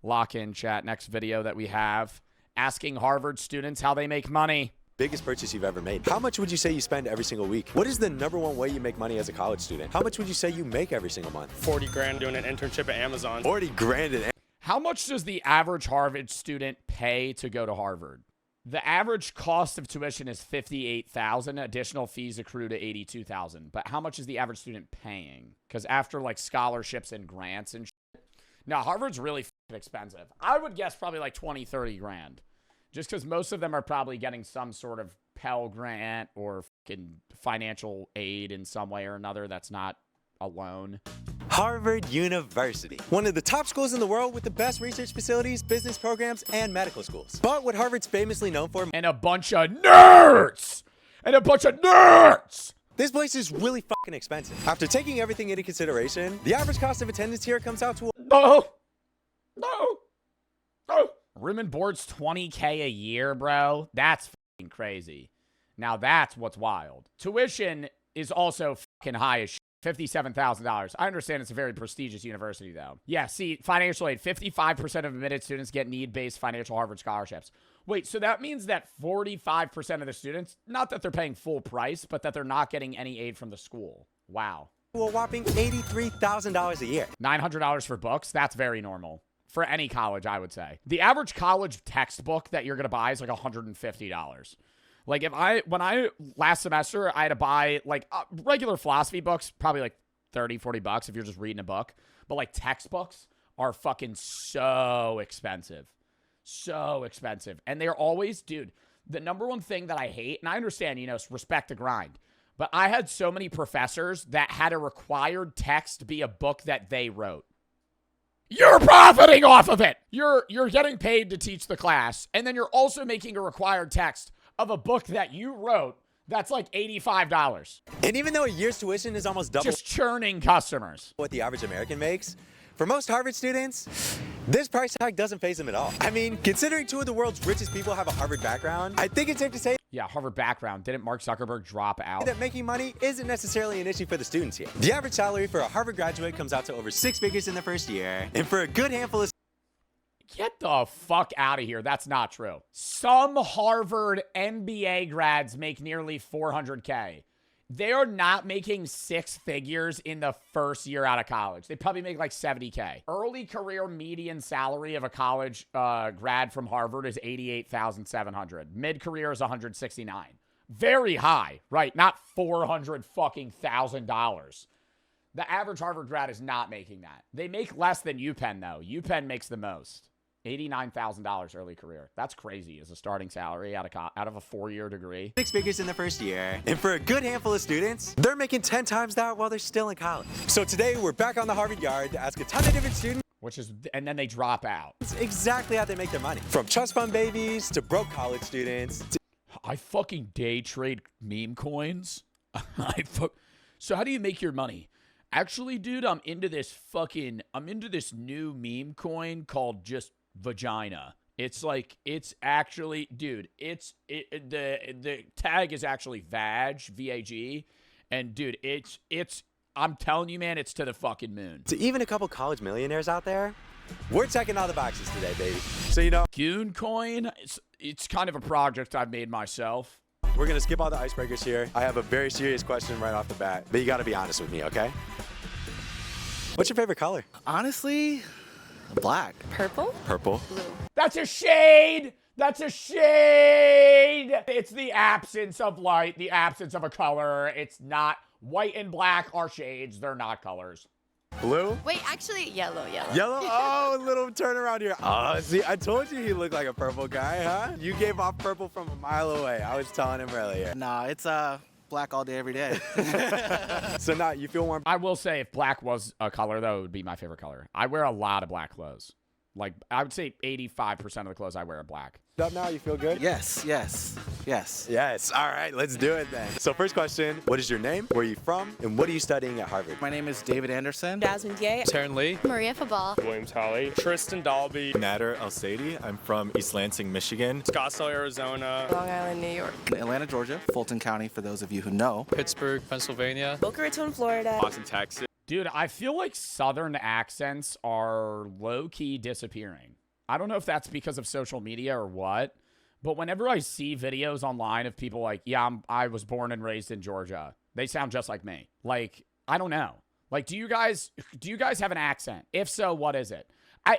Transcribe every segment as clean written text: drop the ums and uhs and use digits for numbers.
Lock in, chat. Next video that we have, asking Harvard students how they make money. Biggest purchase you've ever made. How much would you say you spend every single week? What is the #1 way you make money as a college student? How much would you say you make every single month? 40 grand doing an internship at Amazon. 40 grand. How much does the average Harvard student pay to go to Harvard? The average cost of tuition is $58,000. Additional fees accrue to $82,000. But how much is the average student paying? Because after like scholarships and grants and shit. Now, Harvard's really fucking expensive. I would guess probably like 20, 30 grand. Just because most of them are probably getting some sort of Pell Grant or fucking financial aid in some way or another that's not a loan. Harvard University. One of the top schools in the world with the best research facilities, business programs, and medical schools. But what Harvard's famously known for... And a bunch of nerds! And a bunch of nerds! This place is really fucking expensive. After taking everything into consideration, the average cost of attendance here comes out to... No! Room and board's $20K a year, bro. That's fucking crazy. Now that's what's wild. Tuition is also fucking high as shit. $57,000. I understand it's a very prestigious university, though. Yeah, see, financial aid. 55% of admitted students get need-based financial Harvard scholarships. Wait, so that means that 45% of the students, not that they're paying full price, but that they're not getting any aid from the school. Wow. A whopping $83,000 a year. $900 for books? That's very normal. For any college, I would say. The average college textbook that you're going to buy is like $150. Like last semester, I had to buy like regular philosophy books, probably like 30, 40 bucks if you're just reading a book. But like textbooks are fucking so expensive. So expensive. And they're always, dude, the #1 thing that I hate, and I understand, you know, respect the grind. But I had so many professors that had a required text be a book that they wrote. You're profiting off of it. You're getting paid to teach the class, and then you're also making a required text of a book that you wrote that's like $85. And even though a year's tuition is almost double just churning customers what the average American makes, for most Harvard students, this price tag doesn't faze them at all. I mean, considering 2 of the world's richest people have a Harvard background, I think it's safe to say yeah, Harvard background. Didn't Mark Zuckerberg drop out? that making money isn't necessarily an issue for the students here. The average salary for a Harvard graduate comes out to over 6 figures in the first year. And for a good handful of... Get the fuck out of here. That's not true. Some Harvard MBA grads make nearly $400K. They are not making 6 figures in the first year out of college. They probably make like $70K. Early career median salary of a college grad from Harvard is $88,700. Mid-career is $169. Very high, right? Not $400,000. The average Harvard grad is not making that. They make less than UPenn, though. UPenn makes the most. $89,000 early career. That's crazy as a starting salary out of a 4-year degree. 6 figures in the first year. And for a good handful of students, they're making 10 times that while they're still in college. So today, we're back on the Harvard Yard to ask a ton of different students, and then they drop out. exactly how they make their money. From trust fund babies to broke college students. I fucking day trade meme coins. So how do you make your money? Actually, dude, I'm into this new meme coin called just vagina. It's like, it's actually, dude, the tag is actually vag, V-A-G. And dude, I'm telling you, man, it's to the fucking moon. To even a couple college millionaires out there, we're checking all the boxes today, baby. So, you know, Goon coin, it's kind of a project I've made myself. We're going to skip all the icebreakers here. I have a very serious question right off the bat, but you got to be honest with me, okay? What's your favorite color? Honestly, black. Purple? Purple. Blue. That's a shade! That's a shade! It's the absence of light, the absence of a color. It's not, white and black are shades. They're not colors. Blue? Wait, actually, yellow. Yellow? Oh, a little turnaround here. Oh, see, I told you he looked like a purple guy, huh? You gave off purple from a mile away. I was telling him earlier. Nah, it's black all day, every day. So now you feel warm? I will say if black was a color, though, it would be my favorite color. I wear a lot of black clothes. Like, I would say 85% of the clothes I wear are black. Up now, you feel good? Yes. All right, let's do it then. So first question, what is your name? Where are you from? And what are you studying at Harvard? My name is David Anderson. Jasmine Dier. Taryn Lee. Maria Fabal. Williams Holly. Tristan Dalby. Nader El-Saidi. I'm from East Lansing, Michigan. Scottsdale, Arizona. Long Island, New York. Atlanta, Georgia. Fulton County, for those of you who know. Pittsburgh, Pennsylvania. Boca Raton, Florida. Austin, Texas. Dude, I feel like Southern accents are low-key disappearing. I don't know if that's because of social media or what, but whenever I see videos online of people like, yeah, I was born and raised in Georgia, they sound just like me. Like, I don't know. Like, do you guys have an accent? If so, what is it?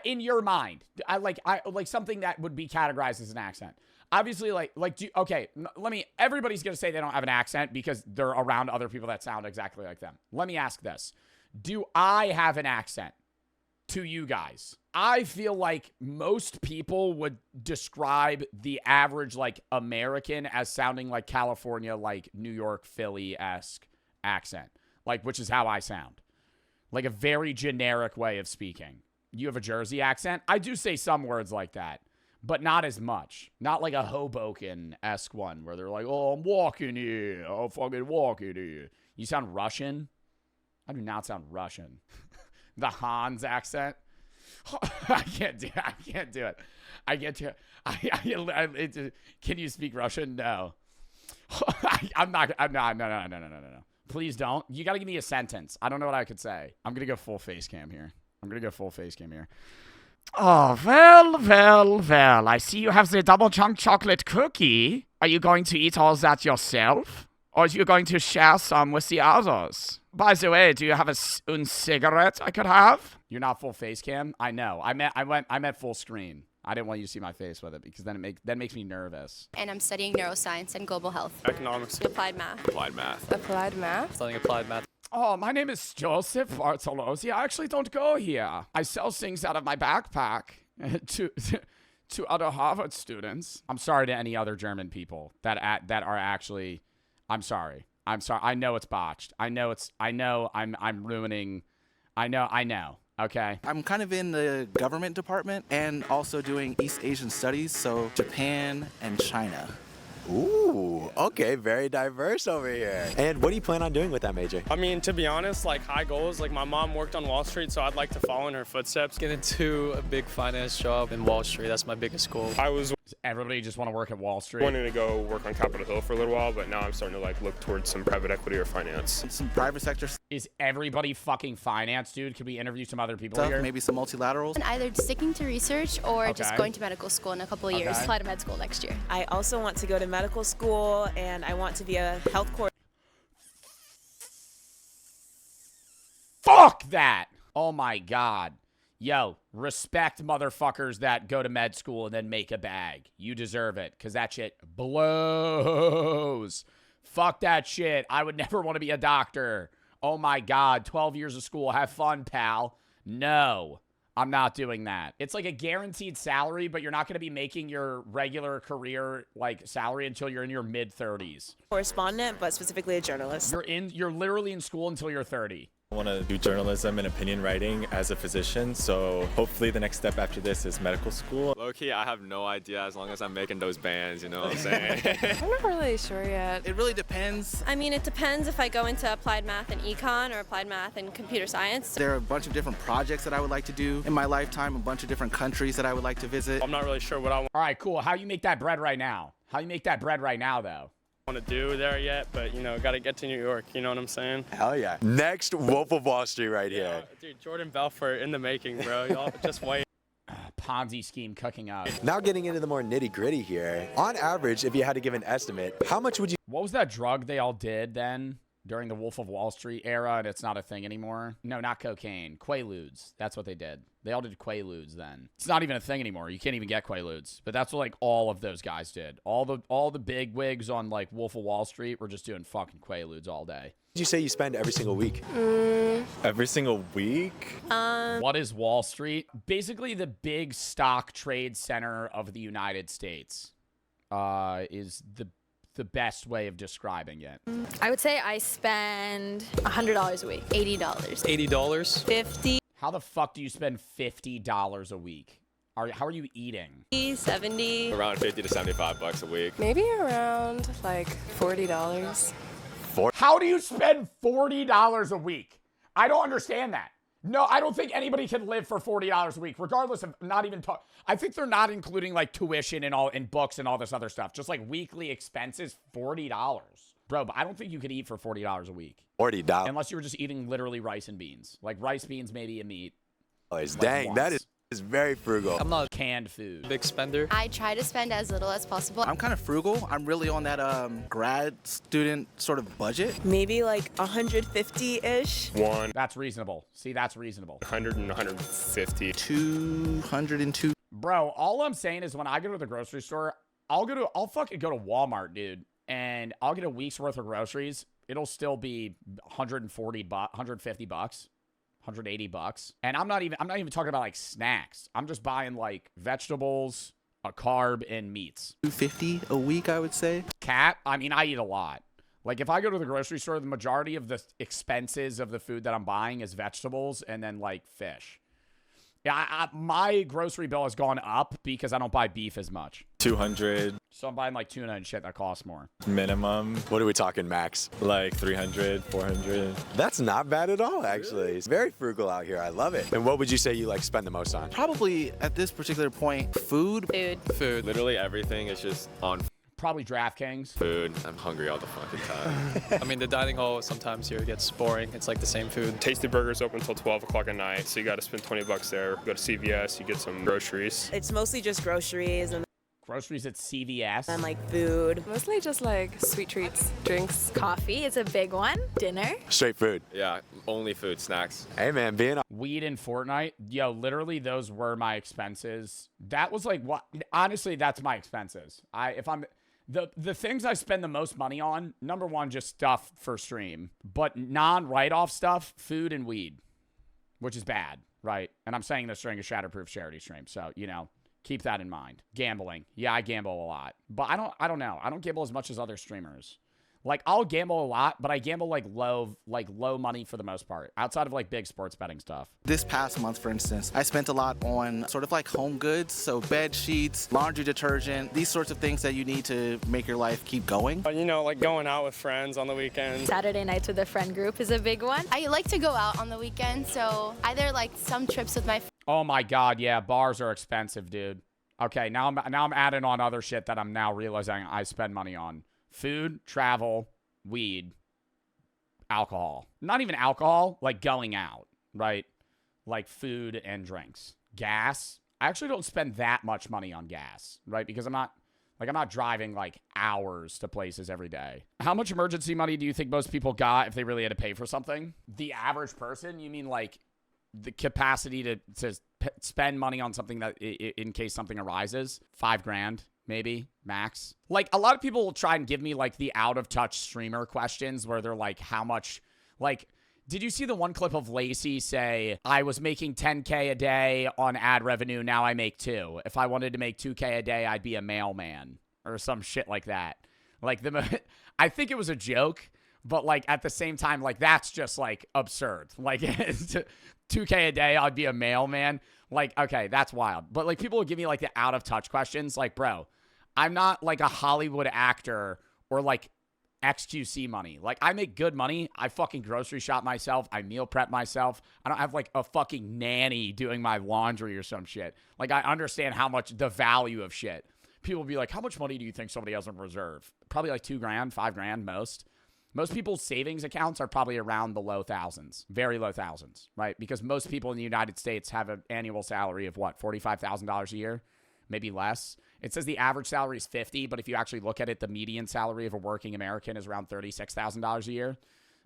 In your mind, I like something that would be categorized as an accent. Obviously, everybody's going to say they don't have an accent because they're around other people that sound exactly like them. Let me ask this. Do I have an accent to you guys? I feel like most people would describe the average, like, American as sounding like California, like New York, Philly-esque accent, like, which is how I sound. Like a very generic way of speaking. You have a Jersey accent? I do say some words like that, but not as much. Not like a Hoboken-esque one where they're like, oh, I'm walking here. I'm fucking walking here. You sound Russian? I do not sound Russian. The Hans accent? I can't do it. Can you speak Russian? No. No. Please don't. You got to give me a sentence. I don't know what I could say. I'm going to go full face cam here. Oh, well. I see you have the double chunk chocolate cookie. Are you going to eat all that yourself? Or are you going to share some with the others? By the way, do you have a cigarette I could have? You're not full face cam? I know. I meant full screen. I didn't want you to see my face with it because then that makes me nervous. And I'm studying neuroscience and global health. Economics. Applied math. Applied math. Applied math? Studying applied math. Oh, my name is Joseph Bartolozzi. I actually don't go here. I sell things out of my backpack to other Harvard students. I'm sorry to any other German people that are actually. I'm sorry. I know it's botched. I'm ruining. I know. Okay. I'm kind of in the government department and also doing East Asian studies, so Japan and China. Ooh, okay, very diverse over here. And what do you plan on doing with that major? I mean, to be honest, like high goals, like my mom worked on Wall Street, so I'd like to follow in her footsteps. Get into a big finance job in Wall Street. That's my biggest goal. I was Everybody just want to work at Wall Street. wanting to go work on Capitol Hill for a little while, but now I'm starting to like look towards some private equity or finance. Some private sector Is everybody fucking finance, dude? Could we interview some other people stuff, here? maybe some multilaterals. And either sticking to research or just Okay. going to medical school in a couple of years. Okay. Apply to med school next year. I also want to go to medical school, and I want to be a health coordinator. Fuck that! Oh my god. Yo, respect motherfuckers that go to med school and then make a bag. You deserve it, because that shit blows. Fuck that shit. I would never want to be a doctor. Oh my god, 12 years of school. Have fun, pal. No, I'm not doing that. It's like a guaranteed salary, but you're not going to be making your regular career like salary until you're in your mid-30s. Correspondent, but specifically a journalist. You're literally in school until you're 30. I want to do journalism and opinion writing as a physician, so hopefully the next step after this is medical school. Low-key, I have no idea as long as I'm making those bands, you know what I'm saying? I'm not really sure yet. It really depends. I mean, it depends if I go into applied math and econ or applied math and computer science. There are a bunch of different projects that I would like to do in my lifetime, a bunch of different countries that I would like to visit. I'm not really sure what I All right, cool. How you make that bread right now? Though? want to do there yet, but you know, got to get to New York, you know what I'm saying? Hell yeah. Next, Wolf of Wall Street right here. Dude, Jordan Belfort in the making, bro. Y'all just wait. Ponzi scheme cooking up. Now getting into the more nitty gritty here. On average, if you had to give an estimate, how much would you What was that drug they all did then during the Wolf of Wall Street era and it's not a thing anymore? No, not cocaine. Quaaludes. That's what they did. They all did Quaaludes then. It's not even a thing anymore. You can't even get Quaaludes. But that's what like all of those guys did. All the big wigs on like Wolf of Wall Street were just doing fucking Quaaludes all day. would you say you spend every single week? Every single week? What is Wall Street? Basically the big stock trade center of the United States is the best way of describing it. I would say I spend $100 a week. $80. $80. $50, How the fuck do you spend $50 a week? How are you eating? $70. Around 50 to 75 bucks a week. Maybe around like $40. How do you spend $40 a week? I don't understand that. No, I don't think anybody can live for $40 a week, regardless of not even talk. I think they're not including like tuition and books and all this other stuff. Just like weekly expenses, $40. Bro, but I don't think you could eat for $40 a week. $40. Unless you were just eating literally rice and beans. Like rice, beans, maybe a meat. Dang, that is very frugal. I'm not Canned a food. big spender. I try to spend as little as possible. I'm kind of frugal. I'm really on that grad student sort of budget. Maybe like 150-ish. That's reasonable. See, that's reasonable. 100 and 150. 202. Bro, all I'm saying is when I go to the grocery store, I'll fucking go to Walmart, dude, and I'll get a week's worth of groceries. It'll still be 140 bucks, 150 bucks. $180. And I'm not even talking about like snacks. I'm just buying like vegetables, a carb, and meats. $250 a week, I would say. I mean, I eat a lot. Like if I go to the grocery store, the majority of the expenses of the food that I'm buying is vegetables and then like fish. Yeah, my grocery bill has gone up because I don't buy beef as much. 200 So I'm buying like tuna and shit that costs more. minimum, What are we talking, Max? like 300, 400. That's not bad at all, actually. It's very frugal out here. I love it. And what would you say you like spend the most on? Probably at this particular point, food. Food. Literally everything is just on Probably DraftKings. food. I'm hungry all the fucking time. I mean, the dining hall sometimes here gets boring. It's like the same food. Tasty Burger's open until 12 o'clock at night, so you got to spend 20 bucks there. Go to CVS, you get some groceries. It's mostly just groceries and Groceries at CVS. like food. Mostly just like sweet treats, drinks. Coffee is a big one. Dinner. Straight food. Yeah, only food, snacks. Hey, man, being Weed and Fortnite. Yo, literally those were my expenses. That was like what honestly, that's my expenses. The things I spend the most money on, number one, just stuff for stream. But non-write-off stuff, food and weed. Which is bad, right? And I'm saying this during a Shatterproof charity stream. So, keep that in mind. Gambling. Yeah, I gamble a lot. But I don't know. I don't gamble as much as other streamers. Like, I'll gamble a lot, but I gamble like low money for the most part, outside of like big sports betting stuff. This past month, for instance, I spent a lot on sort of like home goods, so bed sheets, laundry detergent, these sorts of things that you need to make your life keep going. Like going out with friends on the weekend. Saturday nights with a friend group is a big one. I like to go out on the weekend, so either like some trips with my Oh my God, yeah, bars are expensive, dude. Okay, now I'm adding on other shit that I'm now realizing I spend money on. Food, travel, weed, alcohol. Not even alcohol, like going out, right? Like food and drinks. Gas. I actually don't spend that much money on gas, right? Because I'm not driving like hours to places every day. How much emergency money do you think most people got if they really had to pay for something? The average person? You mean like the capacity to spend money on something that in case something arises? $5,000. Maybe, max. Like, a lot of people will try and give me, like, the out-of-touch streamer questions where they're like, how much, like, did you see the one clip of Lacey say, I was making $10K a day on ad revenue, now I make 2. If I wanted to make $2K a day, I'd be a mailman, or some shit like that. Like, I think it was a joke, but, like, at the same time, like, that's just, like, absurd. Like, $2K a day, I'd be a mailman. Like, okay, that's wild. But, like, people will give me, like, the out-of-touch questions. Like, bro, I'm not like a Hollywood actor or like XQC money. Like, I make good money. I fucking grocery shop myself. I meal prep myself. I don't have like a fucking nanny doing my laundry or some shit. Like, I understand how much the value of shit. People will be like, how much money do you think somebody has in reserve? Probably like $2,000, $5,000 most. Most people's savings accounts are probably around the low thousands, very low thousands, right? Because most people in the United States have an annual salary of what, $45,000 a year, maybe less. It says the average salary is 50, but if you actually look at it, the median salary of a working American is around $36,000 a year.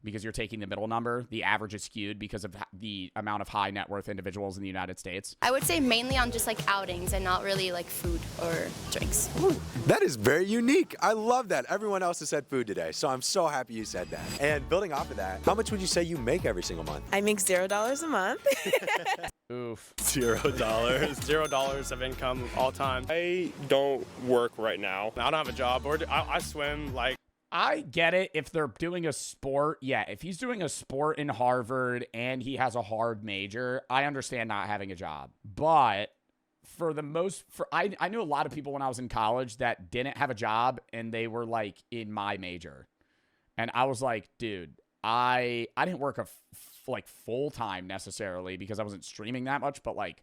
Because you're taking the middle number, the average is skewed because of the amount of high net worth individuals in the United States. I would say mainly on just like outings and not really like food or drinks. Ooh, that is very unique. I love that. Everyone else has said food today, so I'm so happy you said that. And building off of that, how much would you say you make every single month? I make $0 a month. Oof. $0. $0 of income all time. I don't work right now. I don't have a job, or I swim like. I get it if they're doing a sport. Yeah, if he's doing a sport in Harvard and he has a hard major, I understand not having a job. But I knew a lot of people when I was in college that didn't have a job and they were like in my major. And I was like, dude, I didn't work like full time necessarily because I wasn't streaming that much, but like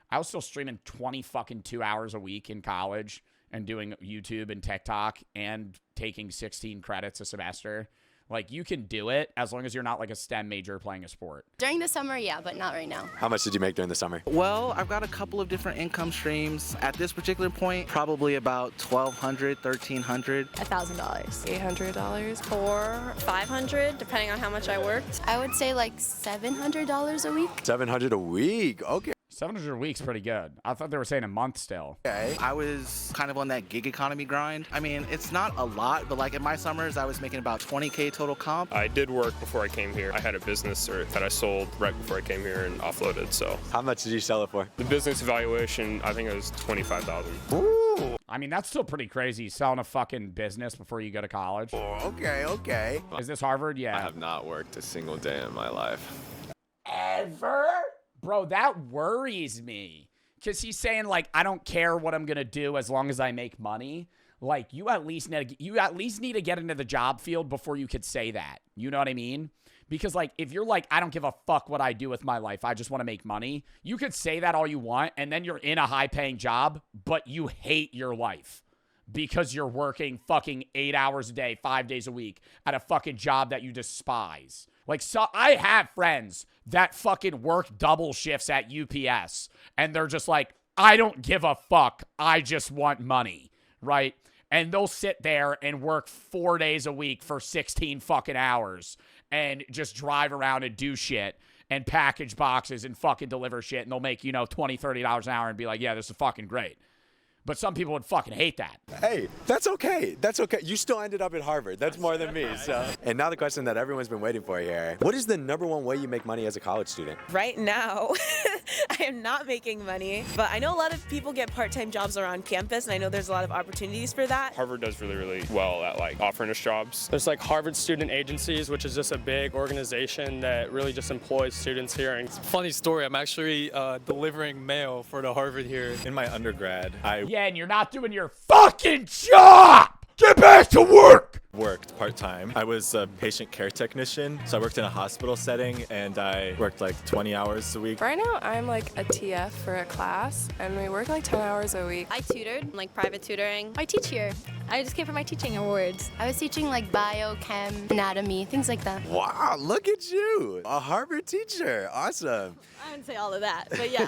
I was still streaming 22 hours a week in college. and doing YouTube and TikTok and taking 16 credits a semester. Like, you can do it as long as you're not like a STEM major playing a sport. During the summer, yeah, but not right now. How much did you make during the summer? Well, I've got a couple of different income streams. At this particular point, probably about $1,200, $1,300. $1,000. $800. Or 500, depending on how much I worked. I would say like $700 a week. 700 a week. Okay. 700 a week's pretty good. I thought they were saying a month still. Okay. I was kind of on that gig economy grind. I mean, it's not a lot, but like in my summers, I was making about 20K total comp. I did work before I came here. I had a business that I sold right before I came here and offloaded. So How much did you sell it for? the business evaluation, I think it was $25,000. Ooh. I mean, that's still pretty crazy, selling a fucking business before you go to college. Okay, okay. Is this Harvard? Yeah. I have not worked a single day in my life. Ever? Bro, that worries me. Because he's saying, like, I don't care what I'm going to do as long as I make money. Like, you at least need to get into the job field before you could say that. You know what I mean? Because, like, if you're like, I don't give a fuck what I do with my life, I just want to make money, you could say that all you want, and then you're in a high-paying job, but you hate your life because you're working fucking 8 hours a day, 5 days a week at a fucking job that you despise. Like, so I have friends that fucking work double shifts at UPS, and they're just like, I don't give a fuck. I just want money, right? And they'll sit there and work 4 days a week for 16 fucking hours and just drive around and do shit and package boxes and fucking deliver shit, and they'll make, $20, $30 an hour and be like, yeah, this is fucking great. But some people would fucking hate that. Hey, that's okay. That's okay. You still ended up at Harvard. That's more than me. So. And now the question that everyone's been waiting for here. What is the #1 way you make money as a college student? Right now, I am not making money, but I know a lot of people get part-time jobs around campus, and I know there's a lot of opportunities for that. Harvard does really, really well at like offering us jobs. There's like Harvard Student Agencies, which is just a big organization that really just employs students here. And funny story, I'm actually delivering mail for the Harvard here. In my undergrad, I Yeah, and you're not doing your fucking job! Get back to work! worked part-time. I was a patient care technician, so I worked in a hospital setting, and I worked like 20 hours a week. Right now, I'm like a TF for a class, and we work like 10 hours a week. I tutored, like private tutoring. I teach here. I just came for my teaching awards. I was teaching like bio, chem, anatomy, things like that. Wow, look at you. A Harvard teacher. Awesome. I wouldn't say all of that, but yeah.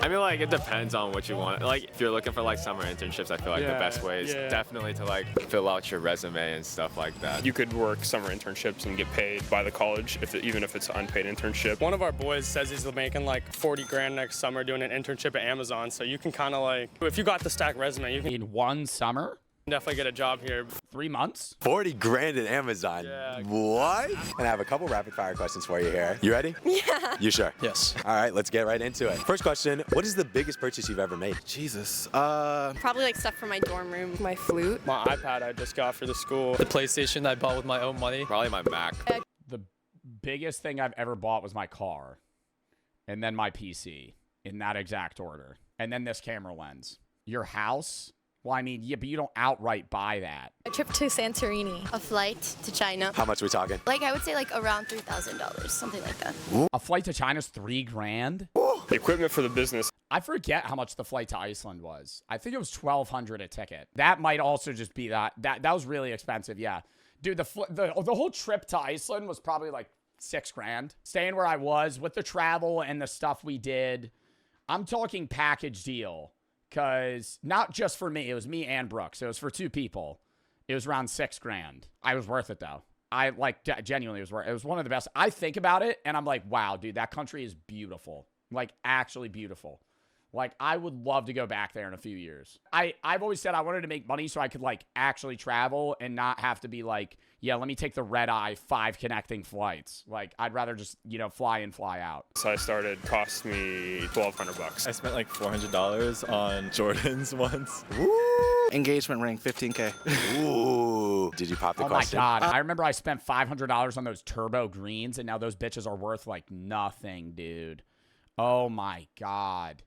I mean, like, it depends on what you want. Like, if you're looking for, like, summer internships, I feel like the best way is definitely to, like, fill out your resume and stuff like that. You could work summer internships and get paid by the college, even if it's an unpaid internship. One of our boys says he's making like 40 grand next summer doing an internship at Amazon, so you can kind of like, if you got the stack resume, you can In one summer? definitely get a job here. 3 months? 40 grand at Amazon. Yeah. What? And I have a couple rapid fire questions for you here. You ready? Yeah. You sure? Yes. All right, let's get right into it. First question, what is the biggest purchase you've ever made? Jesus. Probably like stuff for my dorm room. My flute. My iPad I just got for the school. The PlayStation I bought with my own money. Probably my Mac. The biggest thing I've ever bought was my car, and then my PC, in that exact order, and then this camera lens. Your house? Well, I mean, yeah, but you don't outright buy that. A trip to Santorini. A flight to China. How much we talking? Like, I would say like around $3,000, something like that. A flight to China's $3 grand? The equipment for the business. I forget how much the flight to Iceland was. I think it was $1,200 a ticket. That might also just be that was really expensive, yeah. Dude, the whole trip to Iceland was probably like $6 grand. Staying where I was with the travel and the stuff we did, I'm talking package deal. Because not just for me, it was me and Brooks. It was for 2 people. It was around $6 grand. I was worth it though. I like genuinely was worth it. It was one of the best. I think about it and I'm like, wow, dude, that country is beautiful. Like actually beautiful. Like I would love to go back there in a few years. I've always said I wanted to make money so I could like actually travel and not have to be like, yeah, let me take the red eye 5 connecting flights. Like I'd rather just, fly in, fly out. So I started, cost me $1,200. I spent like $400 on Jordans once. Ooh. Engagement ring, 15K. Ooh. Did you pop the question? Oh my God. I remember I spent $500 on those turbo greens and now those bitches are worth like nothing, dude. Oh my God.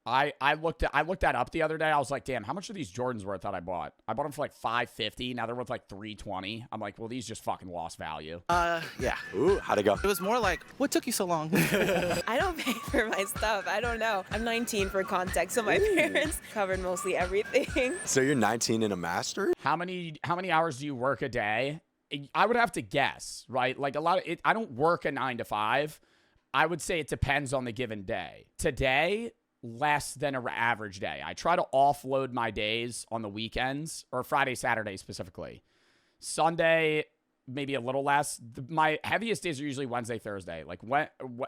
I looked that up the other day. I was like, damn, how much are these Jordans worth that I bought? I bought them for like $550. Now they're worth like $320. I'm like, well, these just fucking lost value. Yeah. Ooh, how'd it go? It was more like, what took you so long? I don't pay for my stuff. I don't know. I'm 19 for context, so my parents covered mostly everything. So you're 19 and a master? How many hours do you work a day? I would have to guess, right? Like a lot of it. I don't work a 9 to 5. I would say it depends on the given day. Today, less than an average day. I try to offload my days on the weekends, or Friday, Saturday specifically. Sunday, maybe a little less. My heaviest days are usually Wednesday, Thursday. Like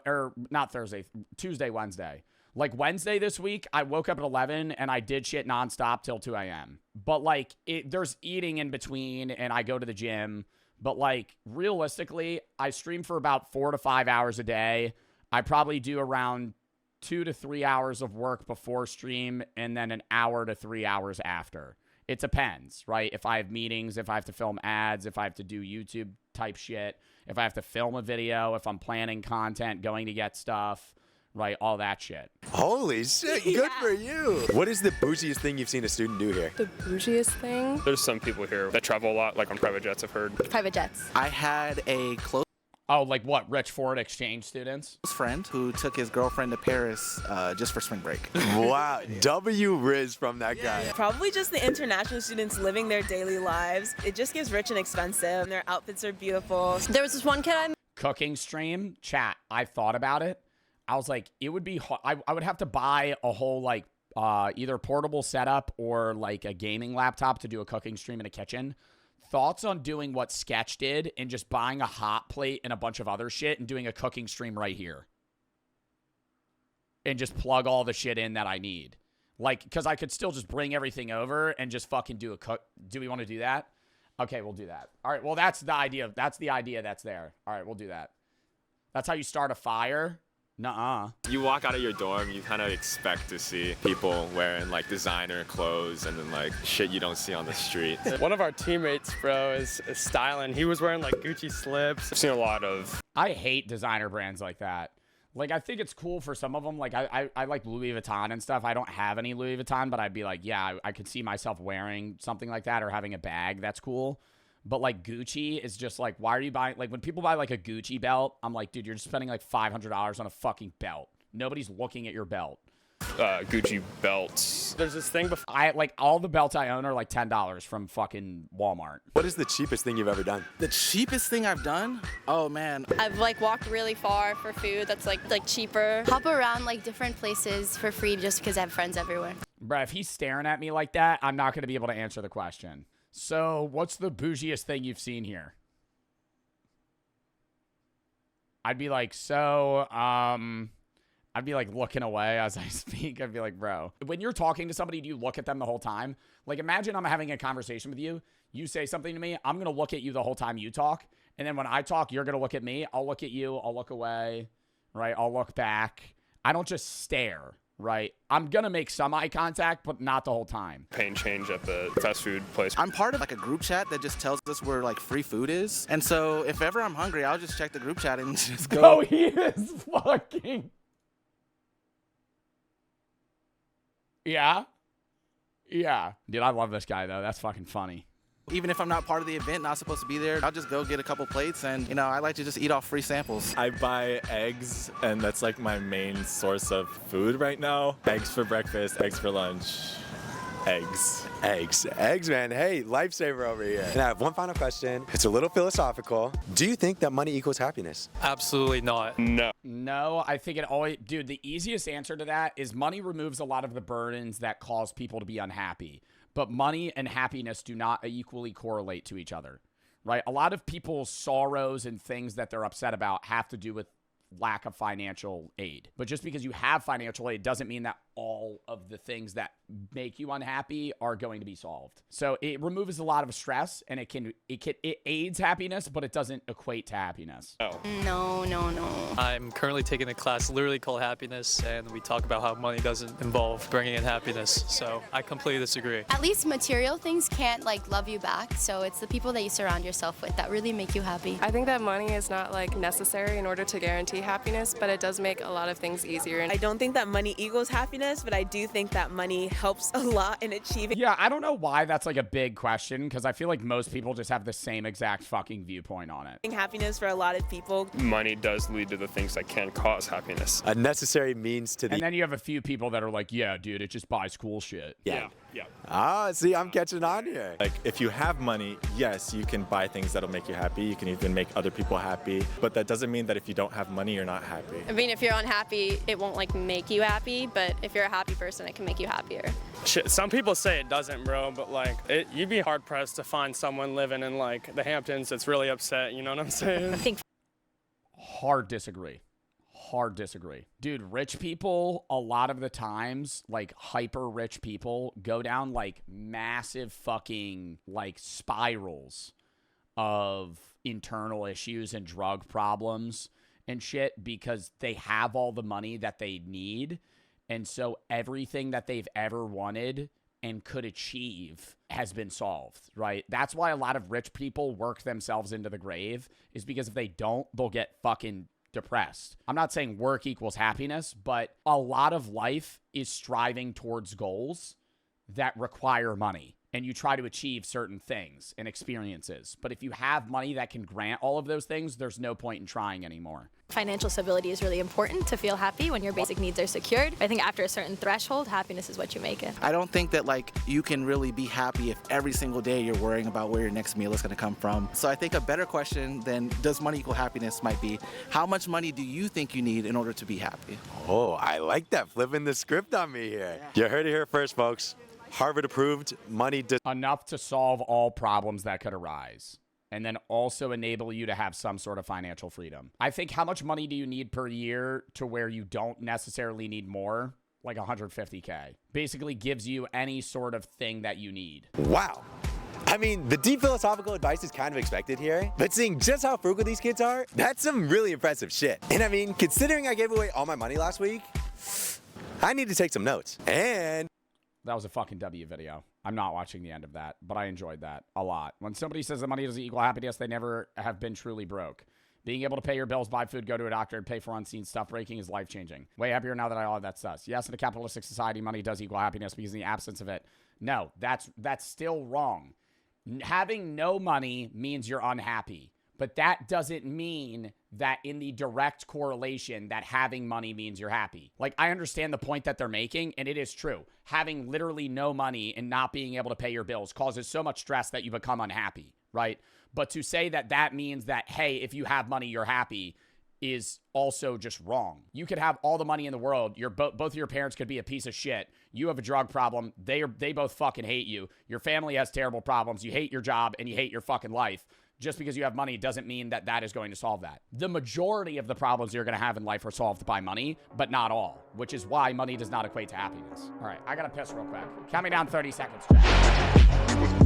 or not Thursday, Tuesday, Wednesday. Like Wednesday this week, I woke up at 11 and I did shit nonstop till 2 a.m. But like there's eating in between and I go to the gym. But like realistically, I stream for about 4 to 5 hours a day. I probably do around 2 to 3 hours of work before stream and then an hour to 3 hours after. It depends, right? If I have meetings, if I have to film ads, if I have to do YouTube type shit, if I have to film a video, if I'm planning content, going to get stuff, right? All that shit. Holy shit, good for you. What is the bougiest thing you've seen a student do here? The bougiest thing? There's some people here that travel a lot, like on private jets, I've heard. Private jets. I had a close Oh, like what? Rich foreign exchange students? friend who took his girlfriend to Paris just for spring break. Wow, W Riz from that guy. Probably just the international students living their daily lives. It just gives rich and expensive. Their outfits are beautiful. There was this one kid I Cooking stream, chat. I thought about it. I was like, it would be, I would have to buy a whole like either portable setup or like a gaming laptop to do a cooking stream in a kitchen. Thoughts on doing what Sketch did and just buying a hot plate and a bunch of other shit and doing a cooking stream right here. And just plug all the shit in that I need. Like, because I could still just bring everything over and just fucking do a cook. Do we want to do that? Okay, we'll do that. All right, well, that's the idea. That's the idea that's there. All right, we'll do that. That's how you start a fire? Nuh-uh. You walk out of your dorm, you kind of expect to see people wearing like designer clothes and then like shit you don't see on the street. One of our teammates, bro, is styling. He was wearing like Gucci slips. I've seen a lot of. I hate designer brands like that. Like, I think it's cool for some of them. Like, I like Louis Vuitton and stuff. I don't have any Louis Vuitton, but I'd be like, yeah, I could see myself wearing something like that or having a bag. That's cool. But, like, Gucci is just, like, why are you buying... Like, when people buy, like, a Gucci belt, I'm like, dude, you're just spending, like, $500 on a fucking belt. Nobody's looking at your belt. Gucci belts. There's this thing before. Like, all the belts I own are, like, $10 from fucking Walmart. What is the cheapest thing you've ever done? The cheapest thing I've done? Oh, man. I've like walked really far for food that's like cheaper. Hop around like different places for free just because I have friends everywhere. Bruh, if he's staring at me like that, I'm not going to be able to answer the question. So, what's the bougiest thing you've seen here? I'd be like, I'd be like looking away as I speak. I'd be like, bro, when you're talking to somebody, do you look at them the whole time? Like, imagine I'm having a conversation with you. You say something to me. I'm going to look at you the whole time you talk. And then when I talk, you're going to look at me. I'll look at you. I'll look away, right? I'll look back. I don't just stare, right? I'm going to make some eye contact, but not the whole time. Paying change at the fast food place. I'm part of like a group chat that just tells us where like free food is. And so if ever I'm hungry, I'll just check the group chat and just go. Oh, he is fucking... Yeah. Yeah. Dude, I love this guy, though. That's fucking funny. Even if I'm not part of the event, not supposed to be there, I'll just go get a couple plates and, you know, I like to just eat off free samples. I buy eggs, and that's like my main source of food right now. Eggs for breakfast, eggs for lunch, eggs. Eggs, man. Hey, lifesaver over here. And I have one final question. It's a little philosophical. Do you think that money equals happiness? Absolutely not. No, I think it always... Dude, the easiest answer to that is money removes a lot of the burdens that cause people to be unhappy. But money and happiness do not equally correlate to each other, right? A lot of people's sorrows and things that they're upset about have to do with lack of financial aid. But just because you have financial aid doesn't mean that all of the things that make you unhappy are going to be solved. So it removes a lot of stress, and it aids happiness, but it doesn't equate to happiness. No. I'm currently taking a class literally called Happiness, and we talk about how money doesn't involve bringing in happiness. So I completely disagree. At least material things can't like love you back. So it's the people that you surround yourself with that really make you happy. I think that money is not like necessary in order to guarantee happiness, but it does make a lot of things easier. I don't think that money equals happiness, but I do think that money helps a lot in achieving. Yeah, I don't know why that's like a big question, because I feel like most people just have the same exact fucking viewpoint on it. Happiness for a lot of people. Money does lead to the things that can cause happiness. A necessary means to the... And then you have a few people that are like, yeah, dude, it just buys cool shit. Yeah. Ah, see, I'm catching on here. Like, if you have money, yes, you can buy things that'll make you happy. You can even make other people happy. But that doesn't mean that if you don't have money, you're not happy. I mean, if you're unhappy, it won't like make you happy, but if you're a happy person, it can make you happier. Shit, some people say it doesn't, bro, but like, you'd be hard pressed to find someone living in like the Hamptons that's really upset. You know what I'm saying? I think Hard disagree. Dude, rich people, a lot of the times, like hyper rich people, go down like massive fucking like spirals of internal issues and drug problems and shit because they have all the money that they need. And so everything that they've ever wanted and could achieve has been solved, right? That's why a lot of rich people work themselves into the grave, is because if they don't, they'll get fucking depressed. I'm not saying work equals happiness, but a lot of life is striving towards goals that require money. And you try to achieve certain things and experiences. But if you have money that can grant all of those things, there's no point in trying anymore. Financial stability is really important to feel happy when your basic needs are secured. I think after a certain threshold, happiness is what you make it. I don't think that like you can really be happy if every single day you're worrying about where your next meal is going to come from. So I think a better question than does money equal happiness might be, how much money do you think you need in order to be happy? Oh, I like that, flipping the script on me here. You heard it here first, folks. Harvard approved, money enough to solve all problems that could arise, and then also enable you to have some sort of financial freedom. I think, how much money do you need per year to where you don't necessarily need more? Like 150K. Basically gives you any sort of thing that you need. Wow. I mean, the deep philosophical advice is kind of expected here, but seeing just how frugal these kids are, that's some really impressive shit. And I mean, considering I gave away all my money last week, I need to take some notes. And that was a fucking W video. I'm not watching the end of that, but I enjoyed that a lot. When somebody says that money doesn't equal happiness, they never have been truly broke. Being able to pay your bills, buy food, go to a doctor, and pay for unseen stuff breaking is life-changing. Way happier now that I all have that stuff. Yes, in a capitalistic society, money does equal happiness because in the absence of it, no, that's still wrong. Having no money means you're unhappy. But that doesn't mean that in the direct correlation that having money means you're happy. Like, I understand the point that they're making, and it is true. Having literally no money and not being able to pay your bills causes so much stress that you become unhappy, right? But to say that that means that, hey, if you have money, you're happy is also just wrong. You could have all the money in the world. Both of your parents could be a piece of shit. You have a drug problem. They both fucking hate you. Your family has terrible problems. You hate your job and you hate your fucking life. Just because you have money doesn't mean that that is going to solve that. The majority of the problems you're going to have in life are solved by money, but not all, which is why money does not equate to happiness. All right, I got to piss real quick. Count me down 30 seconds, Jack.